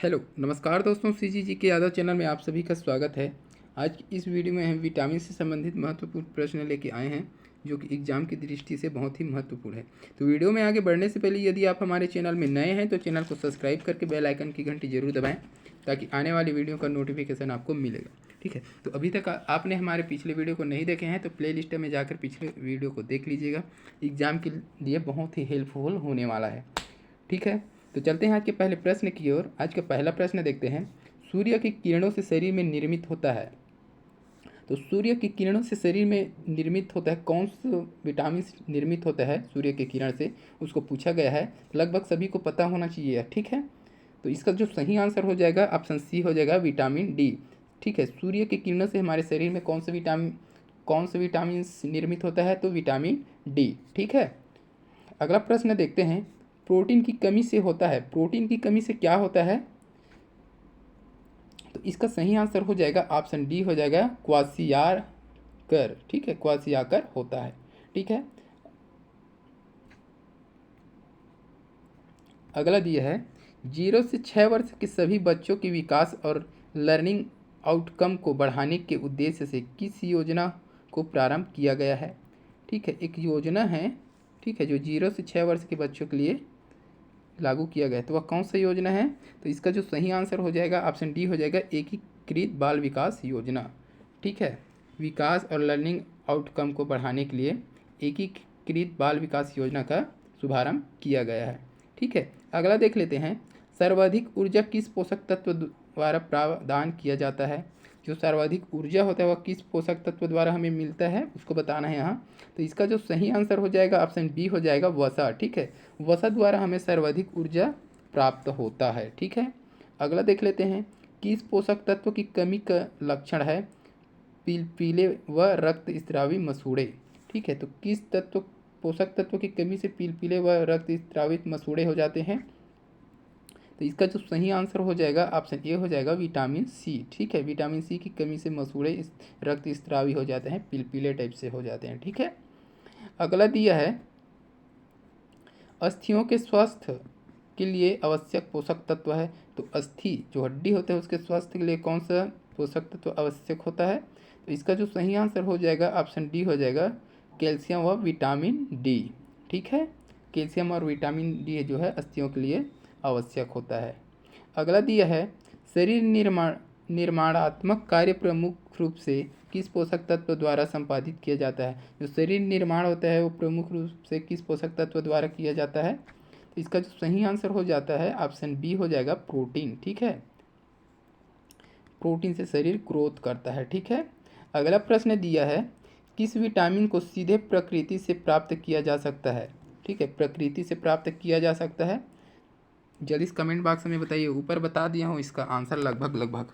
Hello नमस्कार दोस्तों, सीजीजी के यादव चैनल में आप सभी का स्वागत है। आज की इस वीडियो में हम विटामिन से संबंधित महत्वपूर्ण प्रश्न लेके आए हैं जो कि एग्जाम की दृष्टि से बहुत ही महत्वपूर्ण है। तो वीडियो में आगे बढ़ने से पहले यदि आप हमारे चैनल में नए हैं तो चैनल को सब्सक्राइब करके बेल आइकन की घंटी जरूर दबाएं ताकि आने वाली वीडियो का नोटिफिकेशन आपको मिलेगा। ठीक है, तो अभी तक आपने हमारे पिछले वीडियो को नहीं देखे हैं तो प्ले लिस्ट में जाकर पिछले वीडियो को देख लीजिएगा। एग्जाम के लिए बहुत ही हेल्पफुल होने वाला है। ठीक है, तो चलते हैं आज के पहले प्रश्न की ओर। आज का पहला प्रश्न देखते हैं। सूर्य की किरणों से शरीर में निर्मित होता है। तो सूर्य की किरणों से शरीर में निर्मित होता है कौन सा विटामिन निर्मित होता है सूर्य की किरण से, उसको पूछा गया है। लगभग सभी को पता होना चाहिए। ठीक है, तो इसका जो सही आंसर हो जाएगा ऑप्शन सी हो जाएगा, विटामिन डी। ठीक है, सूर्य की किरणों से हमारे शरीर में कौन सा विटामिन निर्मित होता है, तो विटामिन डी। ठीक है, अगला प्रश्न देखते हैं। प्रोटीन की कमी से होता है, प्रोटीन की कमी से क्या होता है, तो इसका सही आंसर हो जाएगा ऑप्शन डी हो जाएगा, क्वासियाकर। ठीक है, क्वासियाकर होता है। ठीक है, अगला दिया है 0 से 6 वर्ष के सभी बच्चों के विकास और लर्निंग आउटकम को बढ़ाने के उद्देश्य से किस योजना को प्रारंभ किया गया है। ठीक है, एक योजना है। ठीक है, जो 0 से 6 वर्ष के बच्चों के लिए लागू किया गया है, तो वह कौन सा योजना है, तो इसका जो सही आंसर हो जाएगा ऑप्शन डी हो जाएगा, एकीकृत बाल विकास योजना। ठीक है, विकास और लर्निंग आउटकम को बढ़ाने के लिए एकीकृत बाल विकास योजना का शुभारंभ किया गया है। ठीक है, अगला देख लेते हैं। सर्वाधिक ऊर्जा किस पोषक तत्व द्वारा प्रदान किया जाता है। जो सर्वाधिक ऊर्जा होता है वह किस पोषक तत्व द्वारा हमें मिलता है, उसको बताना है यहाँ। तो इसका जो सही आंसर हो जाएगा ऑप्शन बी हो जाएगा, वसा। ठीक है, वसा द्वारा हमें सर्वाधिक ऊर्जा प्राप्त होता है। ठीक है, अगला देख लेते हैं। किस पोषक तत्व की कमी का लक्षण है पीले व रक्त स्रावी मसूड़े। ठीक है, तो किस पोषक तत्व की कमी से पीले व रक्त स्रावित मसूड़े हो जाते हैं, तो इसका जो सही आंसर हो जाएगा ऑप्शन ए हो जाएगा, विटामिन सी। ठीक है, विटामिन सी की कमी से मसूड़े रक्त स्रावी हो जाते हैं, पीले टाइप से हो जाते हैं। ठीक है, अगला दिया है। अस्थियों के स्वास्थ्य के लिए आवश्यक पोषक तत्व है। तो अस्थि जो हड्डी होते हैं उसके स्वास्थ्य के लिए कौन सा पोषक तत्व आवश्यक होता है, तो इसका जो सही आंसर हो जाएगा ऑप्शन डी हो जाएगा, कैल्शियम व विटामिन डी। ठीक है, कैल्शियम और विटामिन डी जो है अस्थियों के लिए आवश्यक होता है। अगला दिया है। शरीर निर्माणात्मक कार्य प्रमुख रूप से किस पोषक तत्व द्वारा संपादित किया जाता है। जो शरीर निर्माण होता है वो प्रमुख रूप से किस पोषक तत्व द्वारा किया जाता है, तो इसका जो सही आंसर हो जाता है ऑप्शन बी हो जाएगा, प्रोटीन। ठीक है, प्रोटीन से शरीर ग्रोथ करता है। ठीक है, अगला प्रश्न दिया है। किस विटामिन को सीधे प्रकृति से प्राप्त किया जा सकता है। ठीक है, प्रकृति से प्राप्त किया जा सकता है, जल्दी से कमेंट बॉक्स में बताइए। ऊपर बता दिया हूँ इसका आंसर लगभग।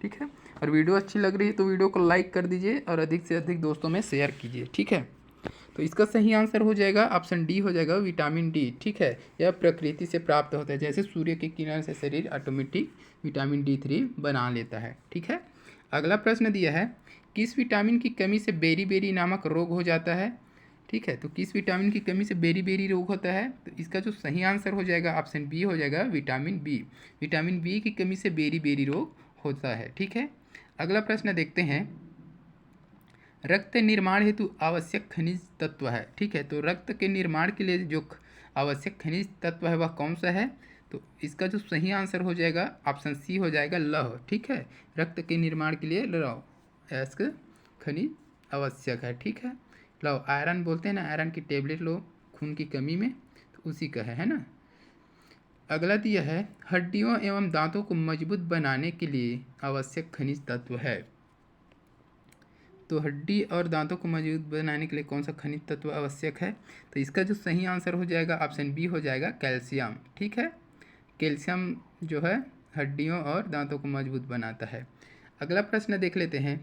ठीक है, और वीडियो अच्छी लग रही है तो वीडियो को लाइक कर दीजिए और अधिक से अधिक दोस्तों में शेयर कीजिए। ठीक है, तो इसका सही आंसर हो जाएगा ऑप्शन डी हो जाएगा, विटामिन डी। ठीक है, यह प्रकृति से प्राप्त होता है, जैसे सूर्य की किरण से शरीर ऑटोमेटिक विटामिन D3 बना लेता है। ठीक है, अगला प्रश्न दिया है। किस विटामिन की कमी से बेरी नामक रोग हो जाता है। ठीक है, तो किस विटामिन की कमी से बेरी रोग होता है, तो इसका जो सही आंसर हो जाएगा ऑप्शन बी हो जाएगा, विटामिन बी। विटामिन बी की कमी से बेरी रोग होता है। ठीक है, अगला प्रश्न देखते हैं। रक्त निर्माण हेतु आवश्यक खनिज तत्व है। ठीक है, तो रक्त के निर्माण के लिए जो आवश्यक खनिज तत्व है वह कौन सा है, तो इसका जो सही आंसर हो जाएगा ऑप्शन सी हो जाएगा, लौह। ठीक है, रक्त के निर्माण के लिए लौह ऐसा खनिज आवश्यक है। ठीक है, लौह आयरन बोलते हैं ना, आयरन की टेबलेट लो खून की कमी में, तो उसी का है ना। अगला दिया है। हड्डियों एवं दांतों को मजबूत बनाने के लिए आवश्यक खनिज तत्व है। तो हड्डी और दांतों को मजबूत बनाने के लिए कौन सा खनिज तत्व आवश्यक है, तो इसका जो सही आंसर हो जाएगा ऑप्शन बी हो जाएगा, कैल्शियम। ठीक है, कैल्शियम जो है हड्डियों और दांतों को मजबूत बनाता है। अगला प्रश्न देख लेते हैं।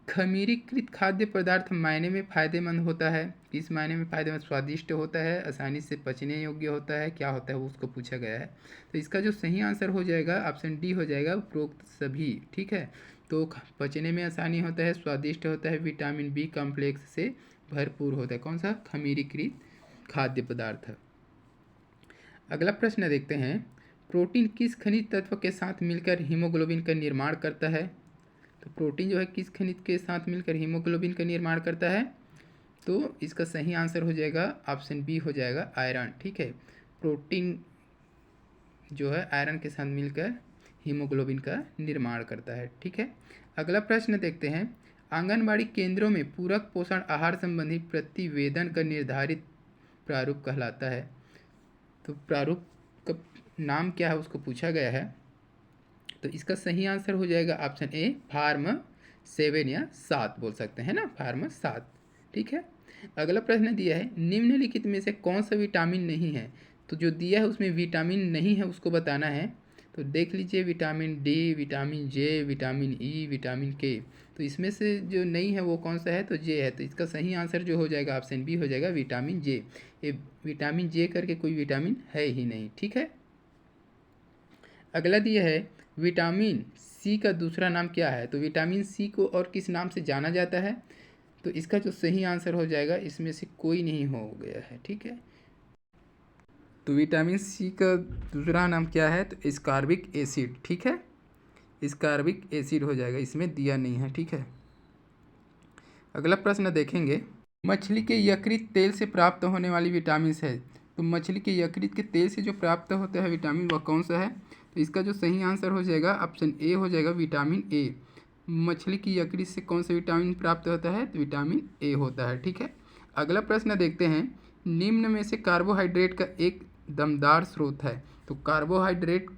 खमीरीकृत खाद्य पदार्थ मायने में फ़ायदेमंद होता है। किस मायने में फ़ायदेमंद, स्वादिष्ट होता है, आसानी से पचने योग्य होता है, क्या होता है वो उसको पूछा गया है। तो इसका जो सही आंसर हो जाएगा ऑप्शन डी हो जाएगा, उपरोक्त सभी। ठीक है, तो पचने में आसानी होता है, स्वादिष्ट होता है, विटामिन बी कॉम्प्लेक्स से भरपूर होता है। कौन सा, खमीरीकृत खाद्य पदार्थ। अगला प्रश्न देखते हैं। प्रोटीन किस खनिज तत्व के साथ मिलकर हीमोग्लोबिन का निर्माण करता है? तो प्रोटीन जो है किस खनिज के साथ मिलकर हीमोग्लोबिन का निर्माण करता है? तो इसका सही आंसर हो जाएगा ऑप्शन बी हो जाएगा आयरन। ठीक है, प्रोटीन जो है आयरन के साथ मिलकर हीमोग्लोबिन का निर्माण करता है। ठीक है, अगला प्रश्न देखते हैं। आंगनबाड़ी केंद्रों में पूरक पोषण आहार संबंधी प्रतिवेदन का निर्धारित प्रारूप कहलाता है। तो प्रारूप का नाम क्या है उसको पूछा गया है। तो इसका सही आंसर हो जाएगा ऑप्शन ए फार्म 7 या 7 बोल सकते हैं ना, फार्म 7। ठीक है, अगला प्रश्न दिया है निम्नलिखित में से कौन सा विटामिन नहीं है? तो जो दिया है उसमें विटामिन नहीं है उसको बताना है। तो देख लीजिए विटामिन डी, विटामिन जे, विटामिन ई, विटामिन के। तो इसमें से जो नहीं है वो कौन सा है? तो जे है। तो इसका सही आंसर जो हो जाएगा ऑप्शन बी हो जाएगा विटामिन जे। ये विटामिन जे करके कोई विटामिन है ही नहीं। ठीक है, अगला दिया है विटामिन सी का दूसरा नाम क्या है? तो विटामिन सी को और किस नाम से जाना जाता है? तो इसका जो सही आंसर हो जाएगा इसमें से कोई नहीं हो गया है। ठीक है, तो विटामिन सी का दूसरा नाम क्या है? तो स्कारबिक एसिड। ठीक है, स्कारबिक एसिड हो जाएगा, इसमें दिया नहीं है। ठीक है, अगला प्रश्न देखेंगे। मछली के यकृत तेल से प्राप्त होने वाली विटामिन है। तो मछली के यकृत के तेल से जो प्राप्त होता है विटामिन वह कौन सा है? तो इसका जो सही आंसर हो जाएगा ऑप्शन ए हो जाएगा विटामिन ए। मछली की यकृत से कौन सा विटामिन प्राप्त होता है? तो विटामिन ए होता है। ठीक है, अगला प्रश्न देखते हैं। निम्न में से कार्बोहाइड्रेट का एक दमदार स्रोत है। तो कार्बोहाइड्रेट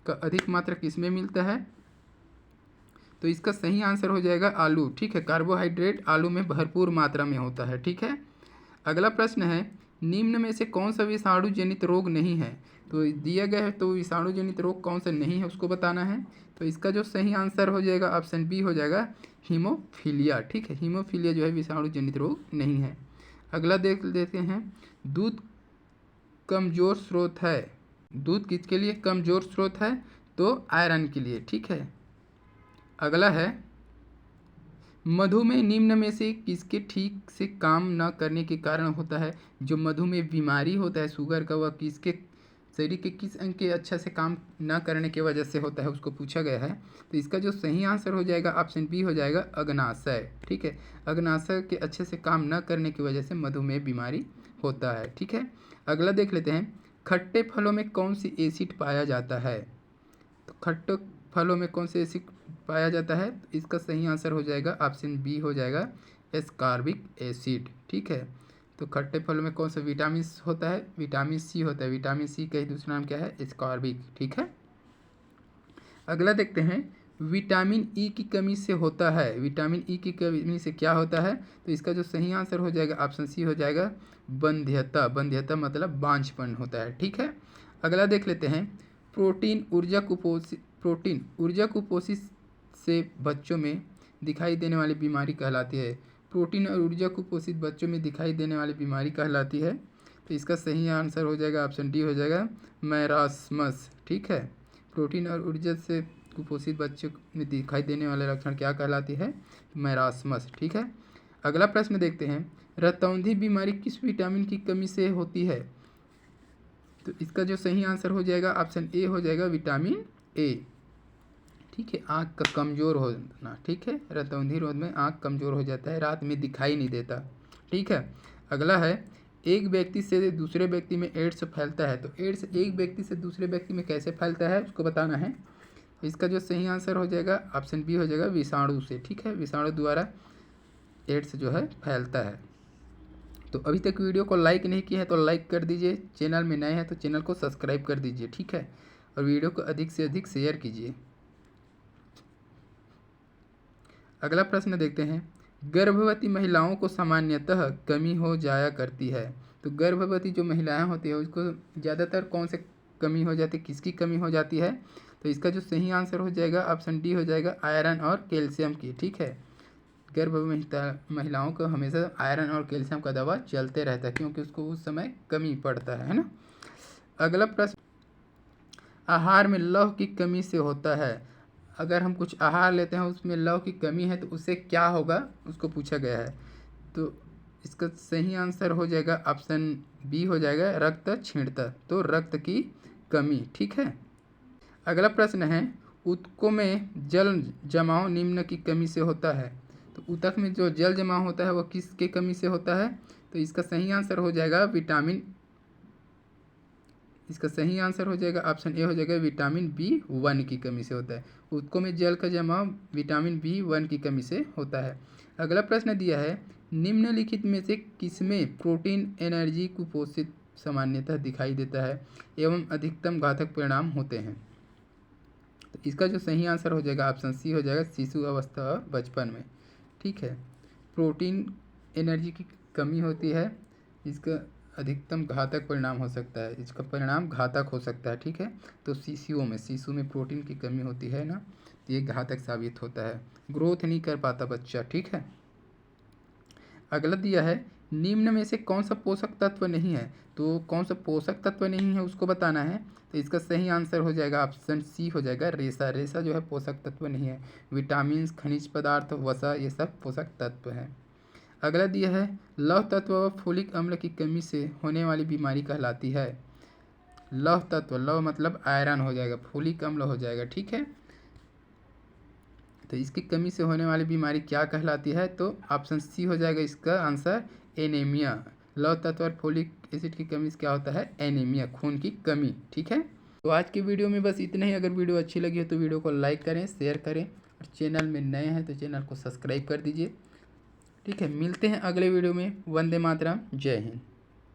का अधिक मात्रा किसमें मिलता है? तो इसका सही आंसर हो जाएगा आलू। ठीक है, कार्बोहाइड्रेट आलू में भरपूर मात्रा में होता है। ठीक है, अगला प्रश्न है निम्न में से कौन सा विषाणु जनित रोग नहीं है? तो दिया गया है तो विषाणु जनित रोग कौन सा नहीं है उसको बताना है। तो इसका जो सही आंसर हो जाएगा ऑप्शन बी हो जाएगा हीमोफीलिया। ठीक है, हीमोफीलिया जो है विषाणु जनित रोग नहीं है। अगला देख लेते हैं। दूध कमज़ोर स्रोत है। दूध किसके लिए कमज़ोर स्रोत है? तो आयरन के लिए। ठीक है, अगला है मधुमेह निम्न में से किसके ठीक से काम न करने के कारण होता है? जो मधुमेह बीमारी होता है शुगर का, वह किसके शरीर के किस अंग के अच्छा से काम न करने की वजह से होता है उसको पूछा गया है। तो इसका जो सही आंसर हो जाएगा ऑप्शन बी हो जाएगा अग्नाशय। ठीक है, अग्नाशय के अच्छे से काम न करने की वजह से मधुमेह बीमारी होता है। ठीक है, अगला देख लेते हैं। खट्टे फलों में कौन सी एसिड पाया जाता है? तो खट्टे फलों में कौन से एसिड पाया जाता है? तो इसका सही आंसर हो जाएगा ऑप्शन बी हो जाएगा एस्कॉर्बिक एसिड। ठीक है, तो खट्टे फलों में कौन सा विटामिन होता है? विटामिन सी होता है। विटामिन सी का ही दूसरा नाम क्या है? एस्कॉर्बिक। ठीक है, अगला देखते हैं। विटामिन ई की कमी से होता है। विटामिन ई की कमी से क्या होता है? तो इसका जो सही आंसर हो जाएगा ऑप्शन सी हो जाएगा बंध्यता। बंध्यता मतलब बांझपन होता है। ठीक है, अगला देख लेते हैं। प्रोटीन ऊर्जा कुपोषित से बच्चों में दिखाई देने वाली बीमारी कहलाती है। प्रोटीन और ऊर्जा कुपोषित बच्चों में दिखाई देने वाली बीमारी कहलाती है। तो इसका सही आंसर हो जाएगा ऑप्शन डी हो जाएगा मैरास्मस। ठीक है, प्रोटीन और ऊर्जा से कुपोषित बच्चों में दिखाई देने वाले लक्षण क्या कहलाती है? मैरास्मस। ठीक है, अगला प्रश्न देखते हैं। रतौंधी बीमारी किस विटामिन की कमी से होती है? तो इसका जो सही आंसर हो जाएगा ऑप्शन ए हो जाएगा विटामिन ए। ठीक है, आँख का कमज़ोर होना। ठीक है, रतौंधी रोग में आँख कमज़ोर हो जाता है, रात में दिखाई नहीं देता। ठीक है, अगला है। एक व्यक्ति से दूसरे व्यक्ति में एड्स फैलता है। तो एड्स एक व्यक्ति से दूसरे व्यक्ति में कैसे फैलता है उसको बताना है। इसका जो सही आंसर हो जाएगा ऑप्शन बी हो जाएगा विषाणु से। ठीक है, विषाणु द्वारा एड्स जो है फैलता है। तो अभी तक वीडियो को लाइक नहीं किया है तो लाइक कर दीजिए। चैनल में नए हैं तो चैनल को सब्सक्राइब कर दीजिए। ठीक है, और वीडियो को अधिक से अधिक शेयर कीजिए। अगला प्रश्न देखते हैं। गर्भवती महिलाओं को सामान्यतः कमी हो जाया करती है। तो गर्भवती जो महिलाएं होती है उसको ज़्यादातर कौन से कमी हो जाती है? किसकी कमी हो जाती है? तो इसका जो सही आंसर हो जाएगा ऑप्शन डी हो जाएगा आयरन और कैल्शियम की। ठीक है, गर्भवती महिलाओं को हमेशा आयरन और कैल्शियम का दवा चलते रहता है क्योंकि उसको उस समय कमी पड़ता है ना। अगला प्रश्न। आहार में लौह की कमी से होता है। अगर हम कुछ आहार लेते हैं उसमें लौह की कमी है तो उससे क्या होगा उसको पूछा गया है। तो इसका सही आंसर हो जाएगा ऑप्शन बी हो जाएगा रक्त क्षीणता। तो रक्त की कमी। ठीक है, अगला प्रश्न है ऊतकों में जल जमाव निम्न की कमी से होता है। तो ऊतक में जो जल जमाव होता है वो किसके कमी से होता है? तो इसका सही आंसर हो जाएगा ऑप्शन ए हो जाएगा विटामिन B1 की कमी से होता है। ऊतकों में जल का जमाव विटामिन B1 की कमी से होता है। अगला प्रश्न दिया है निम्नलिखित में से किसमें प्रोटीन एनर्जी कुपोषित सामान्यतः दिखाई देता है एवं अधिकतम घातक परिणाम होते हैं? तो इसका जो सही आंसर हो जाएगा ऑप्शन सी हो जाएगा शिशु अवस्था और बचपन में। ठीक है, प्रोटीन एनर्जी की कमी होती है, इसका अधिकतम घातक परिणाम हो सकता है, इसका परिणाम घातक हो सकता है। ठीक है, तो शिशु में प्रोटीन की कमी होती है ना, तो ये घातक साबित होता है, ग्रोथ नहीं कर पाता बच्चा। ठीक है, अगला दिया है निम्न में से कौन सा पोषक तत्व नहीं है? तो कौन सा पोषक तत्व नहीं है उसको बताना है। तो इसका सही आंसर हो जाएगा ऑप्शन सी हो जाएगा रेशा। रेशा जो है पोषक तत्व नहीं है। विटामिन, खनिज पदार्थ, वसा ये सब पोषक तत्व हैं। अगला दिया है लौह तत्व व फोलिक अम्ल की कमी से होने वाली बीमारी कहलाती है। लौह तत्व, लौह मतलब आयरन हो जाएगा, फोलिक अम्ल हो जाएगा। ठीक है, तो इसकी कमी से होने वाली बीमारी क्या कहलाती है? तो ऑप्शन सी हो जाएगा इसका आंसर एनीमिया। लौह तत्व और फोलिक एसिड की कमी से क्या होता है? एनीमिया, खून की कमी। ठीक है, तो आज की वीडियो में बस इतना ही। अगर वीडियो अच्छी लगी हो तो वीडियो को लाइक करें, शेयर करें और चैनल में नए हैं तो चैनल को सब्सक्राइब कर दीजिए। ठीक है, मिलते हैं अगले वीडियो में। वंदे मातरम, जय हिंद।